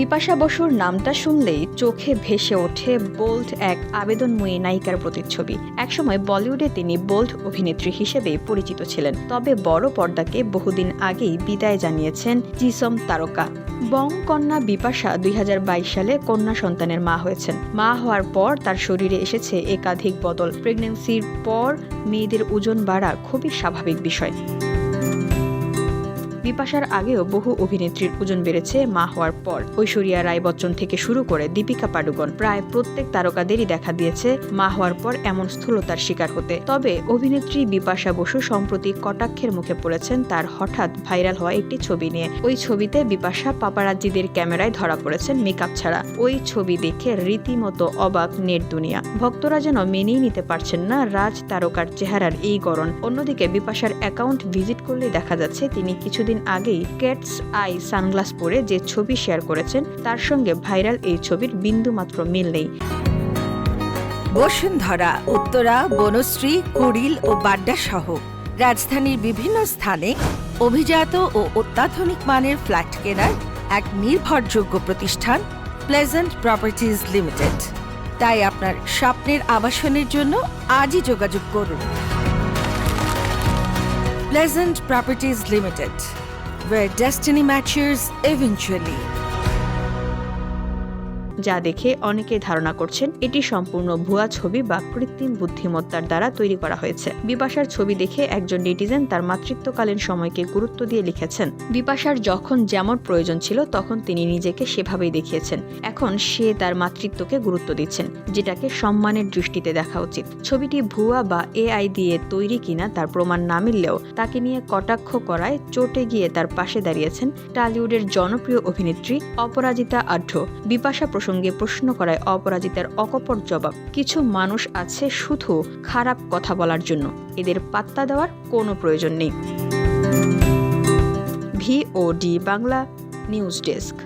বিপাশা বসুর নামটা শুনলেই চোখে ভেসে ওঠে বোল্ড এক আবেদনময়ী নায়িকার প্রতিচ্ছবি। একসময় বলিউডে তিনি বোল্ড অভিনেত্রী হিসেবে পরিচিত ছিলেন, তবে বড় পর্দাকে বহুদিন আগেই বিদায় জানিয়েছেন জিসম তারকা। বং কন্যা বিপাশা 2022 সালে কন্যা সন্তানের মা হয়েছেন। মা হওয়ার পর তার শরীরে এসেছে একাধিক বদল। প্রেগন্যান্সির পর মেয়েদের ওজন বাড়া খুবই স্বাভাবিক বিষয়। বিপাশার আগেও বহু অভিনেত্রীর ওজন বেড়েছে মা হওয়ার পর। ঐশ্বরিয়া রায় বচ্চন থেকে শুরু করে দীপিকা পাডুকোন, প্রায় প্রত্যেক তারকাদেরই দেখা দিয়েছে মা হওয়ার পর এমন স্থূলতার শিকার হতে। তবে অভিনেত্রী বিপাশা বসু সম্প্রতি কটাক্ষের মুখে পড়েছেন তার হঠাৎ ভাইরাল হওয়া একটি ছবি নিয়ে। ওই ছবিতে বিপাশা পাপারাজ্জিদের ক্যামেরায় ধরা পড়েছেন মেকআপ ছাড়া। ওই ছবি দেখে রীতিমতো অবাক নেট দুনিয়া। ভক্তরা যেন মেনেই নিতে পারছেন না রাজ তারকার চেহারার এই গড়ন। অন্যদিকে বিপাশার অ্যাকাউন্ট ভিজিট করলেই দেখা যাচ্ছে তিনি কিছুদিন আগেই ক্যাটস আই সানগ্লাস পরে যে ছবি শেয়ার করেছেন তার সঙ্গে ভাইরাল এই ছবির বিন্দুমাত্র মিল নেই। বসুন্ধরা, উত্তরা, বনশ্রী, কুড়িল ও বাড্ডা সহ রাজধানীর বিভিন্ন স্থানে অভিজাত ও অত্যাধুনিক মানের ফ্ল্যাট কেনার এক নির্ভরযোগ্য প্রতিষ্ঠান প্লেজেন্ট প্রপার্টিজ লিমিটেড। তাই আপনার স্বপ্নের আবাসনের জন্য আজই যোগাযোগ করুন। Pleasant Properties Limited, where destiny matches eventually. যা দেখে অনেকে ধারণা করছেন এটি সম্পূর্ণ ভুয়া ছবি বা কৃত্রিম বুদ্ধিমত্তার দ্বারা তৈরি করা হয়েছে। বিপাশার ছবি দেখে একজন নেটিজেন তার মাতৃত্বকালীন সময়কে গুরুত্ব দিয়ে লিখেছেন, বিপাশার যখন যেমন প্রয়োজন ছিল তখন তিনি নিজেকে সেভাবেই দেখিয়েছেন। এখন সে তার মাতৃত্বকে গুরুত্ব দিচ্ছেন, যেটাকে সম্মানের দৃষ্টিতে দেখা উচিত। ছবিটি ভুয়া বা AI দিয়ে তৈরি কিনা তার প্রমাণ না মিললেও তাকে নিয়ে কটাক্ষ করায় চটে গিয়ে তার পাশে দাঁড়িয়েছেন টলিউডের জনপ্রিয় অভিনেত্রী অপরাজিতা আঢ্য। বিপাশা প্রসঙ্গে প্রশ্ন করায় অপরাজিতার অকপট জবাব, কিছু মানুষ আছে শুধু খারাপ কথা বলার জন্য, এদের পাত্তা দেওয়ার কোনো প্রয়োজন নেই। VOD Bangla news desk.